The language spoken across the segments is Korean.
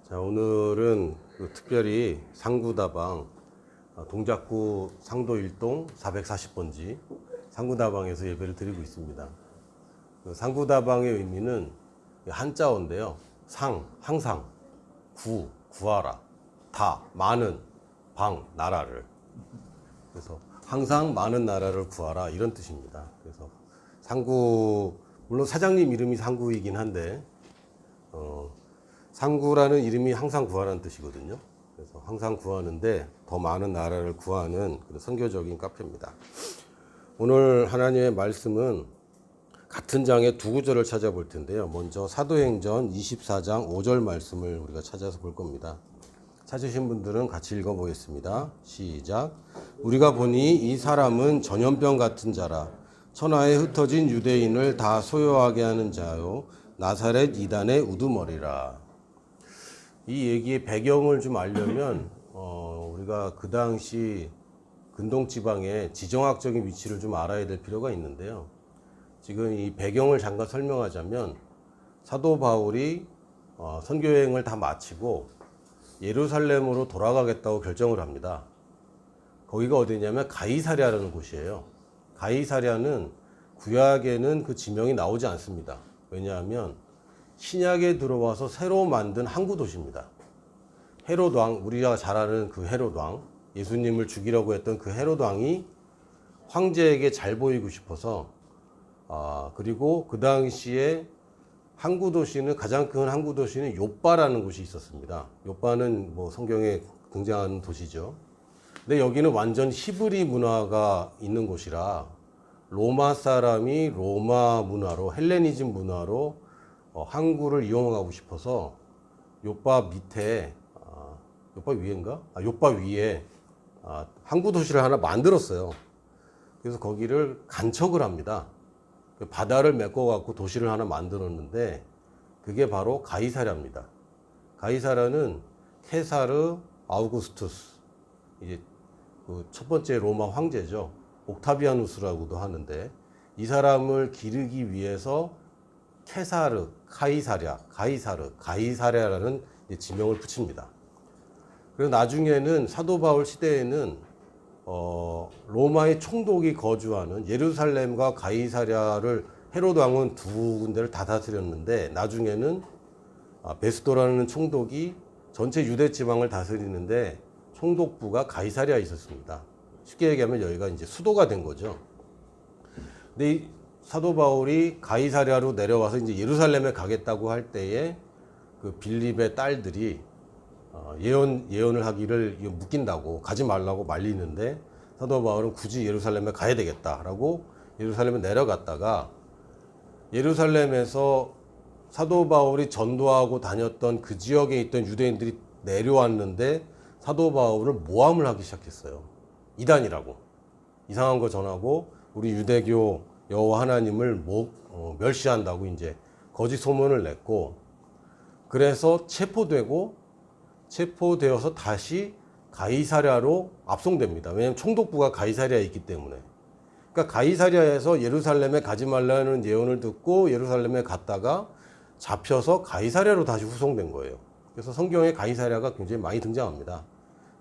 자, 오늘은 특별히 상구다방 동작구 상도 1동 440번지 상구다방에서 예배를 드리고 있습니다. 상구다방의 의미는 한자어인데요. 상, 항상, 구, 구하라, 다, 많은, 방, 나라를. 그래서 항상 많은 나라를 구하라 이런 뜻입니다. 그래서 상구, 물론 사장님 이름이 상구이긴 한데 상구라는 이름이 항상 구하라는 뜻이거든요. 그래서 항상 구하는데 더 많은 나라를 구하는 그런 선교적인 카페입니다. 오늘 하나님의 말씀은 같은 장의 두 구절을 찾아볼 텐데요. 먼저 사도행전 24장 5절 말씀을 우리가 찾아서 볼 겁니다. 찾으신 분들은 같이 읽어보겠습니다. 시작. 우리가 보니 이 사람은 전염병 같은 자라 천하에 흩어진 유대인을 다 소요하게 하는 자요 나사렛 이단의 우두머리라. 이 얘기의 배경을 좀 알려면 우리가 그 당시 근동 지방의 지정학적인 위치를 좀 알아야 될 필요가 있는데요. 지금 이 배경을 잠깐 설명하자면 사도 바울이 선교 여행을 다 마치고 예루살렘으로 돌아가겠다고 결정을 합니다. 거기가 어디냐면 가이사랴라는 곳이에요. 가이사랴는 구약에는 그 지명이 나오지 않습니다. 왜냐하면 신약에 들어와서 새로 만든 항구 도시입니다. 헤롯 왕, 우리가 잘 아는 그 헤롯 왕, 예수님을 죽이려고 했던 그 헤롯 왕이 황제에게 잘 보이고 싶어서 그리고 그 당시에 항구 도시는 가장 큰 항구 도시는 욥바라는 곳이 있었습니다. 욥바는 뭐 성경에 등장하는 도시죠. 근데 여기는 완전 히브리 문화가 있는 곳이라 로마 사람이 로마 문화로 헬레니즘 문화로 항구를 이용하고 싶어서 욥바 밑에 욥바 위에인가? 욥바 위에 항구 도시를 하나 만들었어요. 그래서 거기를 간척을 합니다. 바다를 메꿔 갖고 도시를 하나 만들었는데 그게 바로 가이사랴입니다. 가이사랴는 케사르 아우구스투스, 이제 그 첫 번째 로마 황제죠. 옥타비아누스라고도 하는데 이 사람을 기르기 위해서 케사르, 가이사랴라는 지명을 붙입니다. 그래서 나중에는 사도 바울 시대에는 로마의 총독이 거주하는 예루살렘과 가이사랴를 헤롯 왕은 두 군데를 다 다스렸는데 나중에는 베스도라는 총독이 전체 유대 지방을 다스리는데 총독부가 가이사랴에 있었습니다. 쉽게 얘기하면 여기가 이제 수도가 된 거죠. 근데 이 사도 바울이 가이사랴로 내려와서 이제 예루살렘에 가겠다고 할 때에 그 빌립의 딸들이 예언을 하기를 묶인다고 가지 말라고 말리는데 사도 바울은 굳이 예루살렘에 가야 되겠다라고 예루살렘에 내려갔다가 예루살렘에서 사도 바울이 전도하고 다녔던 그 지역에 있던 유대인들이 내려왔는데 사도 바울은 모함을 하기 시작했어요. 이단이라고 이상한 거 전하고 우리 유대교 여호와 하나님을 멸시한다고 이제 거짓 소문을 냈고 그래서 체포되어서 다시 가이사랴로 압송됩니다. 왜냐하면 총독부가 가이사랴에 있기 때문에. 그러니까 가이사랴에서 예루살렘에 가지 말라는 예언을 듣고 예루살렘에 갔다가 잡혀서 가이사랴로 다시 후송된 거예요. 그래서 성경에 가이사랴가 굉장히 많이 등장합니다.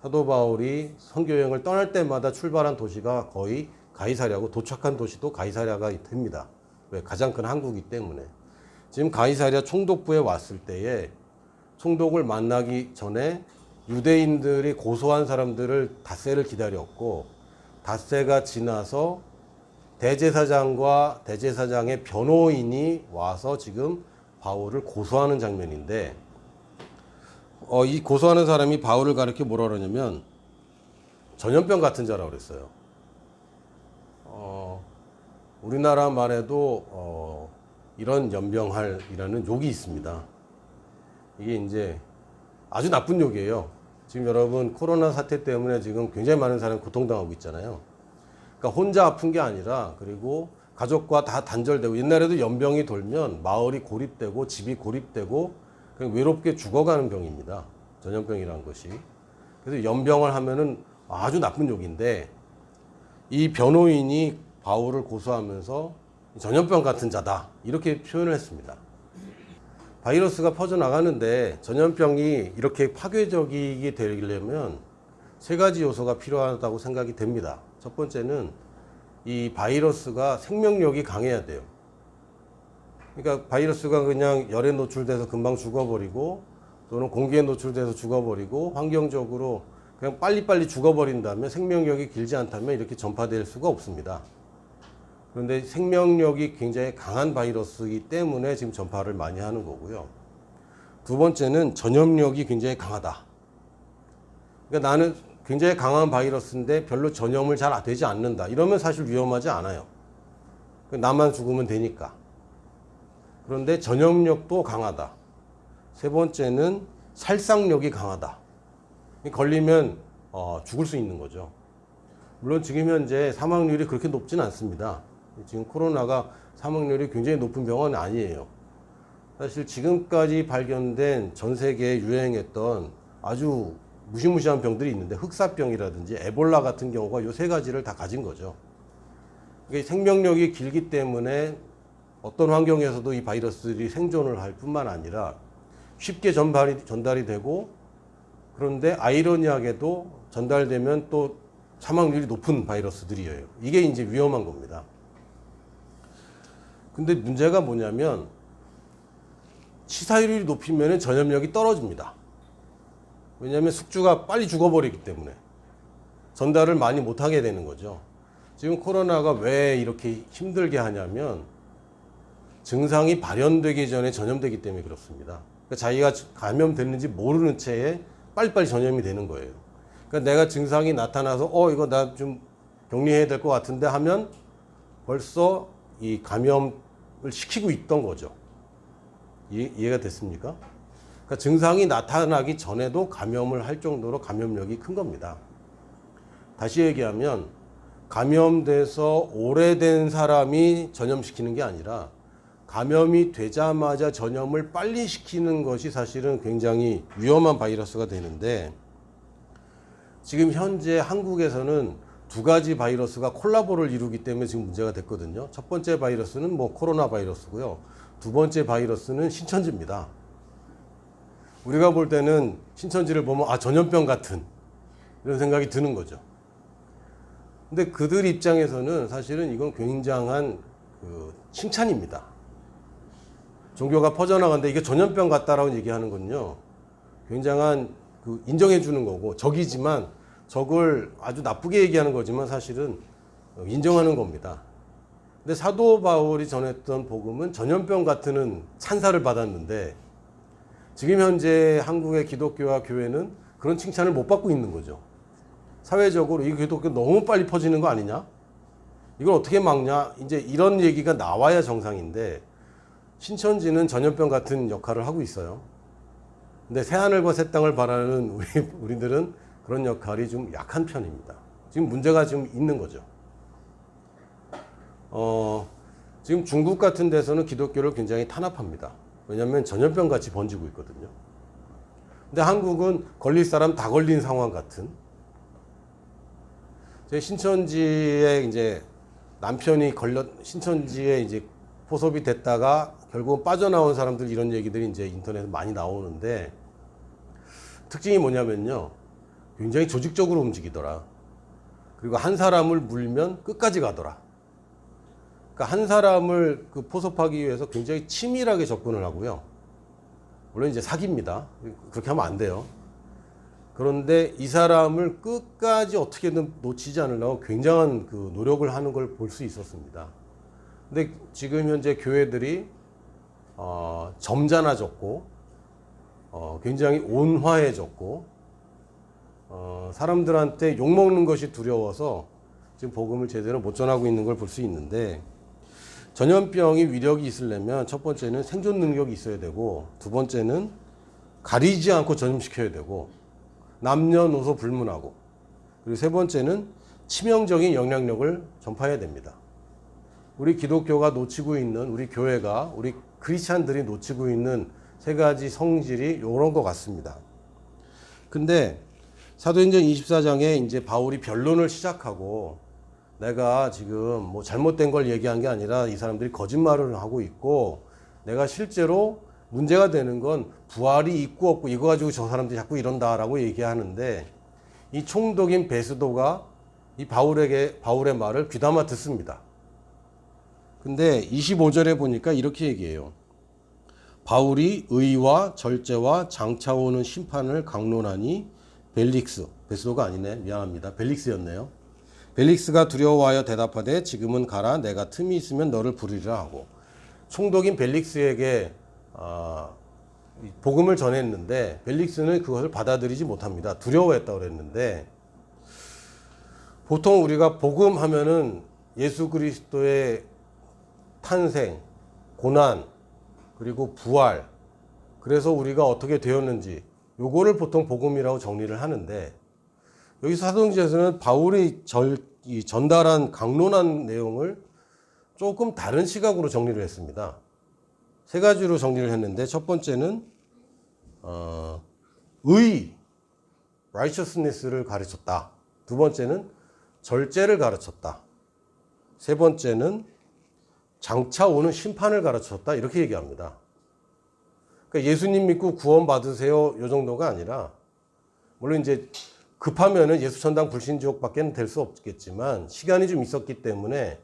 사도 바울이 선교 여행을 떠날 때마다 출발한 도시가 거의 가이사랴고 도착한 도시도 가이사랴가 됩니다. 왜? 가장 큰 항구이기 때문에. 지금 가이사랴 총독부에 왔을 때에 총독을 만나기 전에 유대인들이 고소한 사람들을 닷새를 기다렸고 닷새가 지나서 대제사장과 대제사장의 변호인이 와서 지금 바울을 고소하는 장면인데 이 고소하는 사람이 바울을 가리켜 뭐라 그러냐면 전염병 같은 자라고 그랬어요. 우리나라 말에도 이런 연병할이라는 욕이 있습니다. 이게 이제 아주 나쁜 욕이에요. 지금 여러분 코로나 사태 때문에 지금 굉장히 많은 사람이 고통당하고 있잖아요. 그러니까 혼자 아픈 게 아니라 그리고 가족과 다 단절되고 옛날에도 연병이 돌면 마을이 고립되고 집이 고립되고 그냥 외롭게 죽어가는 병입니다. 전염병이라는 것이. 그래서 연병을 하면은 아주 나쁜 욕인데 이 변호인이 바울을 고소하면서 전염병 같은 자다 이렇게 표현을 했습니다. 바이러스가 퍼져나가는데 전염병이 이렇게 파괴적이게 되려면 세 가지 요소가 필요하다고 생각이 됩니다. 첫 번째는 이 바이러스가 생명력이 강해야 돼요. 그러니까 바이러스가 그냥 열에 노출돼서 금방 죽어버리고 또는 공기에 노출돼서 죽어버리고 환경적으로 그냥 빨리빨리 죽어버린다면 생명력이 길지 않다면 이렇게 전파될 수가 없습니다. 그런데 생명력이 굉장히 강한 바이러스이기 때문에 지금 전파를 많이 하는 거고요. 두 번째는 전염력이 굉장히 강하다. 그러니까 나는 굉장히 강한 바이러스인데 별로 전염을 잘 되지 않는다. 이러면 사실 위험하지 않아요. 나만 죽으면 되니까. 그런데 전염력도 강하다. 세 번째는 살상력이 강하다. 걸리면 죽을 수 있는 거죠. 물론 지금 현재 사망률이 그렇게 높지는 않습니다. 지금 코로나가 사망률이 굉장히 높은 병은 아니에요. 사실 지금까지 발견된 전 세계에 유행했던 아주 무시무시한 병들이 있는데 흑사병이라든지 에볼라 같은 경우가 이 세 가지를 다 가진 거죠. 이게 생명력이 길기 때문에 어떤 환경에서도 이 바이러스들이 생존을 할 뿐만 아니라 쉽게 전달이 되고, 그런데 아이러니하게도 전달되면 또 사망률이 높은 바이러스들이에요. 이게 이제 위험한 겁니다. 근데 문제가 뭐냐면 치사율이 높이면 전염력이 떨어집니다. 왜냐하면 숙주가 빨리 죽어버리기 때문에 전달을 많이 못하게 되는 거죠. 지금 코로나가 왜 이렇게 힘들게 하냐면 증상이 발현되기 전에 전염되기 때문에 그렇습니다. 그러니까 자기가 감염됐는지 모르는 채에 빨리빨리 전염이 되는 거예요. 그러니까 내가 증상이 나타나서 이거 나 좀 격리해야 될 것 같은데 하면 벌써 이 감염을 시키고 있던 거죠. 이해가 됐습니까? 그러니까 증상이 나타나기 전에도 감염을 할 정도로 감염력이 큰 겁니다. 다시 얘기하면 감염돼서 오래된 사람이 전염시키는 게 아니라 감염이 되자마자 전염을 빨리 시키는 것이 사실은 굉장히 위험한 바이러스가 되는데, 지금 현재 한국에서는 두 가지 바이러스가 콜라보를 이루기 때문에 지금 문제가 됐거든요. 첫 번째 바이러스는 코로나 바이러스고요. 두 번째 바이러스는 신천지입니다. 우리가 볼 때는 신천지를 보면 전염병 같은 이런 생각이 드는 거죠. 근데 그들 입장에서는 사실은 이건 굉장한 칭찬입니다. 종교가 퍼져나가는데 이게 전염병 같다라고 얘기하는 건요, 굉장한 인정해 주는 거고, 적이지만 적을 아주 나쁘게 얘기하는 거지만 사실은 인정하는 겁니다. 근데 사도 바울이 전했던 복음은 전염병 같은 찬사를 받았는데, 지금 현재 한국의 기독교와 교회는 그런 칭찬을 못 받고 있는 거죠. 사회적으로 이 기독교 너무 빨리 퍼지는 거 아니냐? 이걸 어떻게 막냐? 이제 이런 얘기가 나와야 정상인데, 신천지는 전염병 같은 역할을 하고 있어요. 근데 새하늘과 새 땅을 바라는 우리들은 그런 역할이 좀 약한 편입니다. 지금 문제가 좀 있는 거죠. 지금 중국 같은 데서는 기독교를 굉장히 탄압합니다. 왜냐하면 전염병 같이 번지고 있거든요. 근데 한국은 걸릴 사람 다 걸린 상황 같은. 제 신천지에 이제 남편이 신천지에 이제 포섭이 됐다가 결국은 빠져나온 사람들 이런 얘기들이 이제 인터넷에 많이 나오는데, 특징이 뭐냐면요, 굉장히 조직적으로 움직이더라. 그리고 한 사람을 물면 끝까지 가더라. 그러니까 한 사람을 포섭하기 위해서 굉장히 치밀하게 접근을 하고요. 물론 이제 사기입니다. 그렇게 하면 안 돼요. 그런데 이 사람을 끝까지 어떻게든 놓치지 않으려고 굉장한 노력을 하는 걸 볼 수 있었습니다. 근데 지금 현재 교회들이 점잖아졌고 굉장히 온화해졌고 사람들한테 욕먹는 것이 두려워서 지금 복음을 제대로 못 전하고 있는 걸 볼 수 있는데, 전염병이 위력이 있으려면 첫 번째는 생존 능력이 있어야 되고, 두 번째는 가리지 않고 전염시켜야 되고, 남녀노소 불문하고, 그리고 세 번째는 치명적인 영향력을 전파해야 됩니다. 우리 기독교가 놓치고 있는, 우리 교회가, 우리 크리스찬들이 놓치고 있는 세 가지 성질이 이런 것 같습니다. 근데 사도행전 24장에 이제 바울이 변론을 시작하고, 내가 지금 잘못된 걸 얘기한 게 아니라 이 사람들이 거짓말을 하고 있고, 내가 실제로 문제가 되는 건 부활이 있고 없고 이거 가지고 저 사람들이 자꾸 이런다라고 얘기하는데 이 총독인 베스도가 이 바울의 말을 귀담아 듣습니다. 근데 25절에 보니까 이렇게 얘기해요. 바울이 의와 절제와 장차 오는 심판을 강론하니 베스도가 아니네. 미안합니다. 벨릭스였네요. 벨릭스가 두려워하여 대답하되 지금은 가라. 내가 틈이 있으면 너를 부르리라 하고 총독인 벨릭스에게 복음을 전했는데 벨릭스는 그것을 받아들이지 못합니다. 두려워했다고 그랬는데 보통 우리가 복음 하면은 예수 그리스도의 탄생, 고난, 그리고 부활, 그래서 우리가 어떻게 되었는지 요거를 보통 복음이라고 정리를 하는데 여기 사도행전에서는 바울이 전달한 강론한 내용을 조금 다른 시각으로 정리를 했습니다. 세 가지로 정리를 했는데 첫 번째는 righteousness를 가르쳤다. 두 번째는 절제를 가르쳤다. 세 번째는 장차 오는 심판을 가르쳤다. 이렇게 얘기합니다. 그러니까 예수님 믿고 구원 받으세요. 요 정도가 아니라 물론 이제 급하면은 예수 천당 불신지옥밖에 될 수 없겠지만 시간이 좀 있었기 때문에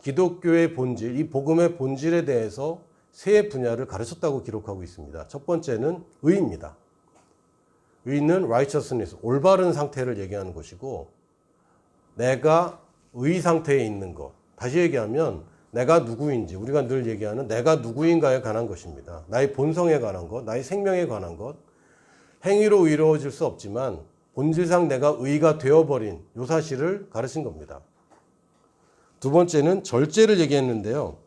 기독교의 본질, 이 복음의 본질에 대해서 세 분야를 가르쳤다고 기록하고 있습니다. 첫 번째는 의입니다. 의는 righteousness, 올바른 상태를 얘기하는 것이고 내가 의 상태에 있는 것. 다시 얘기하면 내가 누구인지, 우리가 늘 얘기하는 내가 누구인가에 관한 것입니다. 나의 본성에 관한 것, 나의 생명에 관한 것. 행위로 의로워질 수 없지만 본질상 내가 의가 되어버린 이 사실을 가르친 겁니다. 두 번째는 절제를 얘기했는데요.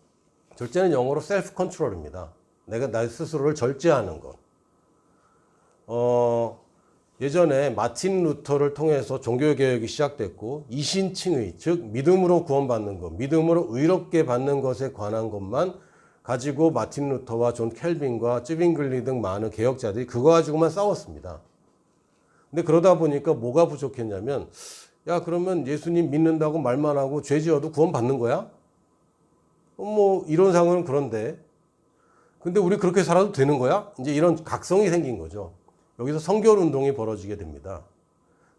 절제는 영어로 self control입니다. 내가 나 스스로를 절제하는 것. 예전에 마틴 루터를 통해서 종교개혁이 시작됐고 이신칭의, 즉 믿음으로 구원받는 것, 믿음으로 의롭게 받는 것에 관한 것만 가지고 마틴 루터와 존 켈빈과 쯔빙글리 등 많은 개혁자들이 그거 가지고만 싸웠습니다. 근데 그러다 보니까 뭐가 부족했냐면 야 그러면 예수님 믿는다고 말만 하고 죄 지어도 구원받는 거야? 뭐 이론상은 그런데 근데 우리 그렇게 살아도 되는 거야? 이제 이런 각성이 생긴 거죠. 여기서 성결 운동이 벌어지게 됩니다.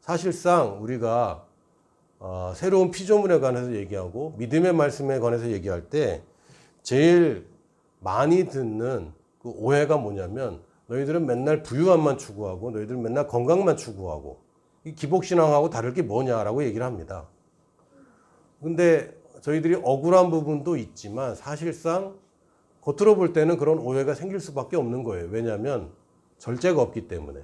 사실상 우리가 새로운 피조물에 관해서 얘기하고 믿음의 말씀에 관해서 얘기할 때 제일 많이 듣는 그 오해가 뭐냐면 너희들은 맨날 부유함만 추구하고 너희들은 맨날 건강만 추구하고 이 기복신앙하고 다를 게 뭐냐라고 얘기를 합니다. 근데 저희들이 억울한 부분도 있지만 사실상 겉으로 볼 때는 그런 오해가 생길 수밖에 없는 거예요. 왜냐하면 절제가 없기 때문에.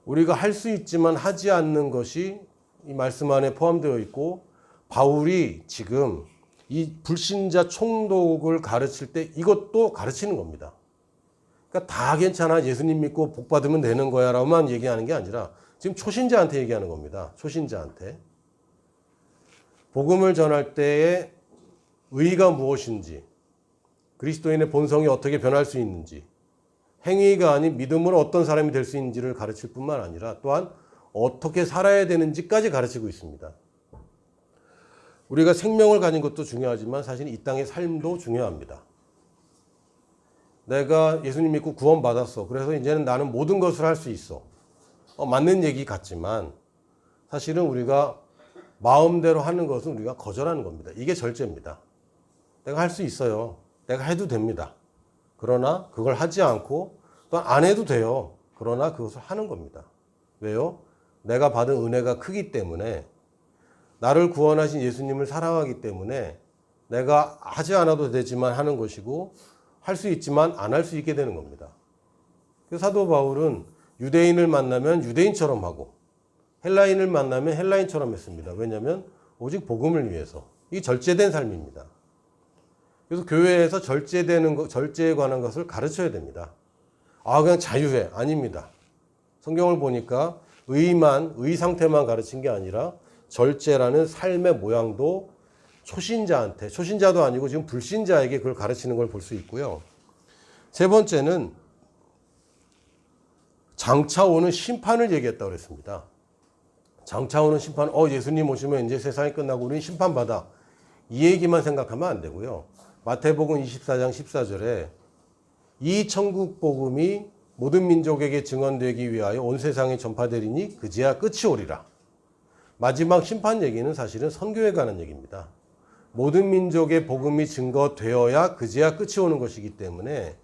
우리가 할 수 있지만 하지 않는 것이 이 말씀 안에 포함되어 있고 바울이 지금 이 불신자 총독을 가르칠 때 이것도 가르치는 겁니다. 그러니까 다 괜찮아. 예수님 믿고 복 받으면 되는 거야 라고만 얘기하는 게 아니라 지금 초신자한테 얘기하는 겁니다. 초신자한테. 복음을 전할 때의 의의가 무엇인지, 그리스도인의 본성이 어떻게 변할 수 있는지, 행위가 아닌 믿음으로 어떤 사람이 될 수 있는지를 가르칠 뿐만 아니라 또한 어떻게 살아야 되는지까지 가르치고 있습니다. 우리가 생명을 가진 것도 중요하지만 사실 이 땅의 삶도 중요합니다. 내가 예수님 믿고 구원받았어. 그래서 이제는 나는 모든 것을 할 수 있어. 맞는 얘기 같지만 사실은 우리가 마음대로 하는 것은 우리가 거절하는 겁니다. 이게 절제입니다. 내가 할 수 있어요. 내가 해도 됩니다. 그러나 그걸 하지 않고 또 안 해도 돼요. 그러나 그것을 하는 겁니다. 왜요? 내가 받은 은혜가 크기 때문에 나를 구원하신 예수님을 사랑하기 때문에 내가 하지 않아도 되지만 하는 것이고 할 수 있지만 안 할 수 있게 되는 겁니다. 그래서 사도 바울은 유대인을 만나면 유대인처럼 하고 헬라인을 만나면 헬라인처럼 했습니다. 왜냐하면 오직 복음을 위해서. 이 절제된 삶입니다. 그래서 교회에서 절제에 관한 것을 가르쳐야 됩니다. 그냥 자유해. 아닙니다. 성경을 보니까 의 상태만 가르친 게 아니라 절제라는 삶의 모양도 초신자도 아니고 지금 불신자에게 그걸 가르치는 걸 볼 수 있고요. 세 번째는 장차 오는 심판을 얘기했다고 그랬습니다. 장차 오는 심판, 예수님 오시면 이제 세상이 끝나고 우리는 심판받아. 이 얘기만 생각하면 안 되고요. 마태복음 24장 14절에 이 천국 복음이 모든 민족에게 증언되기 위하여 온 세상에 전파되리니 그제야 끝이 오리라. 마지막 심판 얘기는 사실은 선교에 관한 얘기입니다. 모든 민족의 복음이 증거되어야 그제야 끝이 오는 것이기 때문에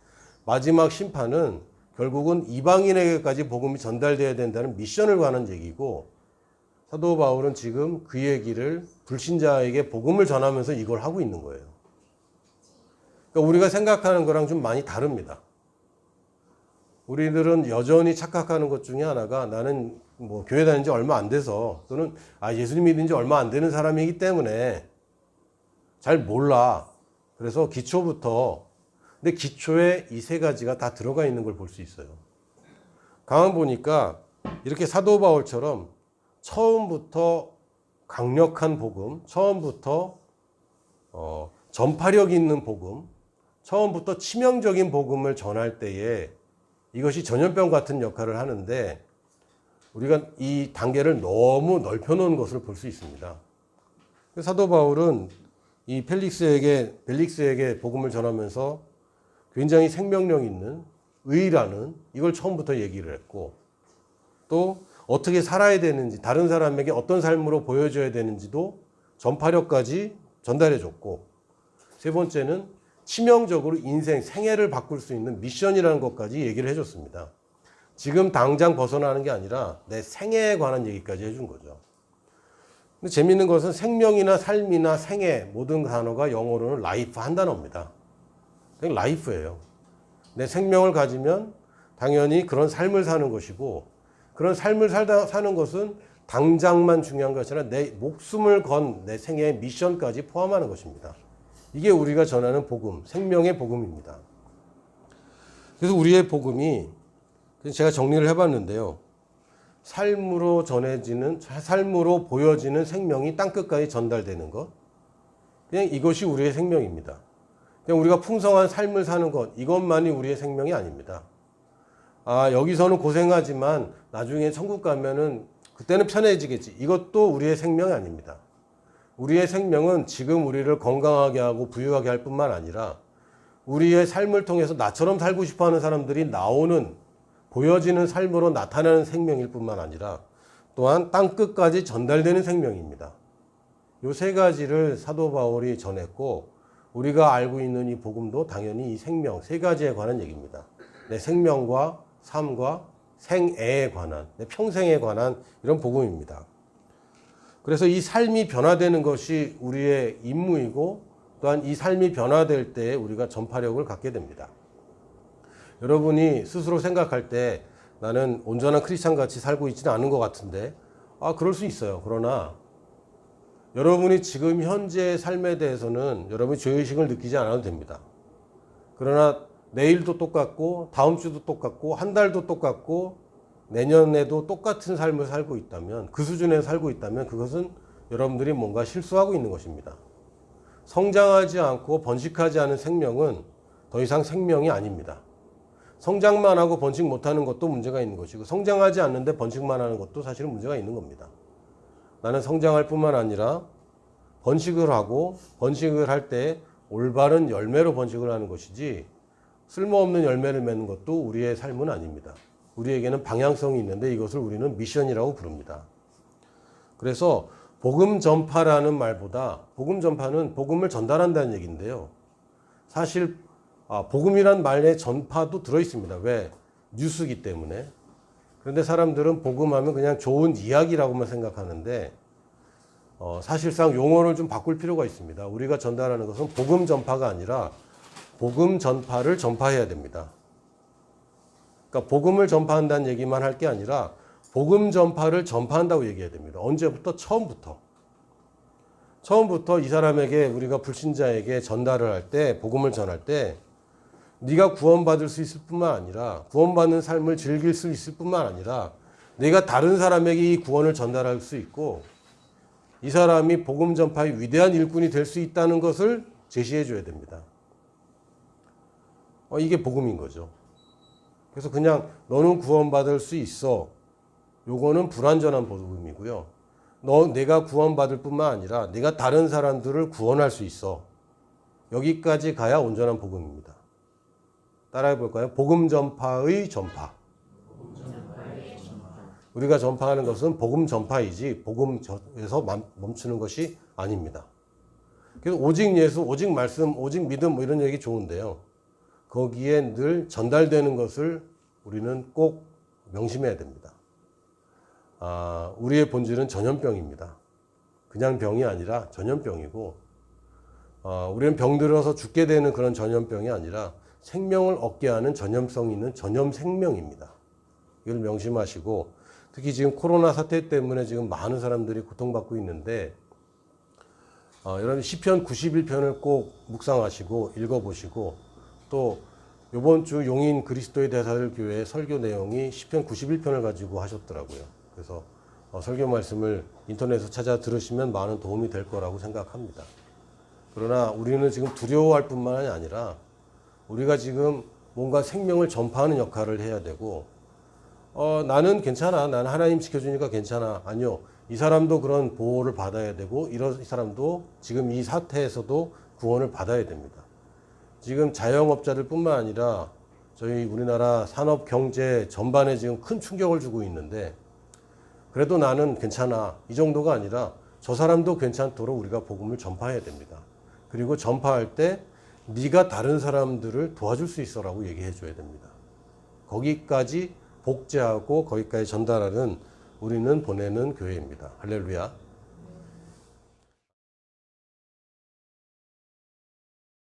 마지막 심판은 결국은 이방인에게까지 복음이 전달되어야 된다는 미션을 관한 얘기고, 사도 바울은 지금 그 얘기를 불신자에게 복음을 전하면서 이걸 하고 있는 거예요. 그러니까 우리가 생각하는 거랑 좀 많이 다릅니다. 우리들은 여전히 착각하는 것 중에 하나가, 나는 뭐 교회 다닌 지 얼마 안 돼서, 또는 예수님 믿은 지 얼마 안 되는 사람이기 때문에 잘 몰라. 그래서 기초부터, 근데 기초에 이 세 가지가 다 들어가 있는 걸 볼 수 있어요. 가만 보니까 이렇게 사도 바울처럼 처음부터 강력한 복음, 처음부터 전파력 있는 복음, 처음부터 치명적인 복음을 전할 때에 이것이 전염병 같은 역할을 하는데, 우리가 이 단계를 너무 넓혀놓은 것을 볼 수 있습니다. 사도 바울은 이 벨릭스에게 복음을 전하면서 굉장히 생명력 있는 의라는 이걸 처음부터 얘기를 했고, 또 어떻게 살아야 되는지, 다른 사람에게 어떤 삶으로 보여줘야 되는지도 전파력까지 전달해 줬고, 세 번째는 치명적으로 인생, 생애를 바꿀 수 있는 미션이라는 것까지 얘기를 해줬습니다. 지금 당장 벗어나는 게 아니라 내 생애에 관한 얘기까지 해준 거죠. 근데 재밌는 것은 생명이나 삶이나 생애 모든 단어가 영어로는 라이프 한 단어입니다. 그냥 라이프예요. 내 생명을 가지면 당연히 그런 삶을 사는 것이고, 그런 삶을 사는 것은 당장만 중요한 것이 아니라 내 목숨을 건 내 생애의 미션까지 포함하는 것입니다. 이게 우리가 전하는 복음, 생명의 복음입니다. 그래서 우리의 복음이, 제가 정리를 해봤는데요. 삶으로 전해지는, 삶으로 보여지는 생명이 땅끝까지 전달되는 것. 그냥 이것이 우리의 생명입니다. 그냥 우리가 풍성한 삶을 사는 것, 이것만이 우리의 생명이 아닙니다. 여기서는 고생하지만 나중에 천국 가면은 그때는 편해지겠지. 이것도 우리의 생명이 아닙니다. 우리의 생명은 지금 우리를 건강하게 하고 부유하게 할 뿐만 아니라, 우리의 삶을 통해서 나처럼 살고 싶어 하는 사람들이 나오는, 보여지는 삶으로 나타나는 생명일 뿐만 아니라, 또한 땅끝까지 전달되는 생명입니다. 이 세 가지를 사도 바울이 전했고, 우리가 알고 있는 이 복음도 당연히 이 생명, 세 가지에 관한 얘기입니다. 내 생명과 삶과 생애에 관한, 내 평생에 관한 이런 복음입니다. 그래서 이 삶이 변화되는 것이 우리의 임무이고, 또한 이 삶이 변화될 때 우리가 전파력을 갖게 됩니다. 여러분이 스스로 생각할 때 나는 온전한 크리스찬 같이 살고 있지는 않은 것 같은데, 그럴 수 있어요. 그러나 여러분이 지금 현재의 삶에 대해서는 여러분이 죄의식을 느끼지 않아도 됩니다. 그러나 내일도 똑같고, 다음 주도 똑같고, 한 달도 똑같고, 내년에도 똑같은 삶을 살고 있다면, 그 수준에 살고 있다면 그것은 여러분들이 뭔가 실수하고 있는 것입니다. 성장하지 않고 번식하지 않은 생명은 더 이상 생명이 아닙니다. 성장만 하고 번식 못하는 것도 문제가 있는 것이고, 성장하지 않는데 번식만 하는 것도 사실은 문제가 있는 겁니다. 나는 성장할 뿐만 아니라 번식을 하고, 번식을 할 때 올바른 열매로 번식을 하는 것이지, 쓸모없는 열매를 맺는 것도 우리의 삶은 아닙니다. 우리에게는 방향성이 있는데 이것을 우리는 미션이라고 부릅니다. 그래서 복음 전파라는 말보다, 복음 전파는 복음을 전달한다는 얘기인데요. 사실 복음이란 말에 전파도 들어있습니다. 왜? 뉴스기 때문에. 그런데 사람들은 복음하면 그냥 좋은 이야기라고만 생각하는데, 사실상 용어를 좀 바꿀 필요가 있습니다. 우리가 전달하는 것은 복음 전파가 아니라 복음 전파를 전파해야 됩니다. 그러니까 복음을 전파한다는 얘기만 할 게 아니라 복음 전파를 전파한다고 얘기해야 됩니다. 언제부터? 처음부터 이 사람에게, 우리가 불신자에게 전달을 할 때, 복음을 전할 때, 네가 구원받을 수 있을 뿐만 아니라, 구원받는 삶을 즐길 수 있을 뿐만 아니라, 내가 다른 사람에게 이 구원을 전달할 수 있고, 이 사람이 복음 전파의 위대한 일꾼이 될 수 있다는 것을 제시해 줘야 됩니다. 이게 복음인 거죠. 그래서 그냥 너는 구원받을 수 있어, 요거는 불완전한 복음이고요. 내가 구원받을 뿐만 아니라 내가 다른 사람들을 구원할 수 있어, 여기까지 가야 온전한 복음입니다. 따라해 볼까요? 복음 전파의 전파. 우리가 전파하는 것은 복음 전파이지 복음에서 멈추는 것이 아닙니다. 그래서 오직 예수, 오직 말씀, 오직 믿음 뭐 이런 얘기 좋은데요. 거기에 늘 전달되는 것을 우리는 꼭 명심해야 됩니다. 우리의 본질은 전염병입니다. 그냥 병이 아니라 전염병이고, 우리는 병들어서 죽게 되는 그런 전염병이 아니라 생명을 얻게 하는 전염성 있는 전염 생명입니다. 이걸 명심하시고, 특히 지금 코로나 사태 때문에 지금 많은 사람들이 고통받고 있는데, 여러분 시편 91편을 꼭 묵상하시고 읽어보시고, 또 이번 주 용인 그리스도의 대사들 교회 설교 내용이 시편 91편을 가지고 하셨더라고요. 그래서 설교 말씀을 인터넷에서 찾아 들으시면 많은 도움이 될 거라고 생각합니다. 그러나 우리는 지금 두려워할 뿐만이 아니라 우리가 지금 뭔가 생명을 전파하는 역할을 해야 되고, 나는 괜찮아. 나는 하나님 지켜주니까 괜찮아. 아니요. 이 사람도 그런 보호를 받아야 되고, 이 사람도 지금 이 사태에서도 구원을 받아야 됩니다. 지금 자영업자들 뿐만 아니라 저희 우리나라 산업 경제 전반에 지금 큰 충격을 주고 있는데, 그래도 나는 괜찮아. 이 정도가 아니라 저 사람도 괜찮도록 우리가 복음을 전파해야 됩니다. 그리고 전파할 때 네가 다른 사람들을 도와줄 수 있어라고 얘기해 줘야 됩니다. 거기까지 복제하고 거기까지 전달하는 우리는 보내는 교회입니다. 할렐루야.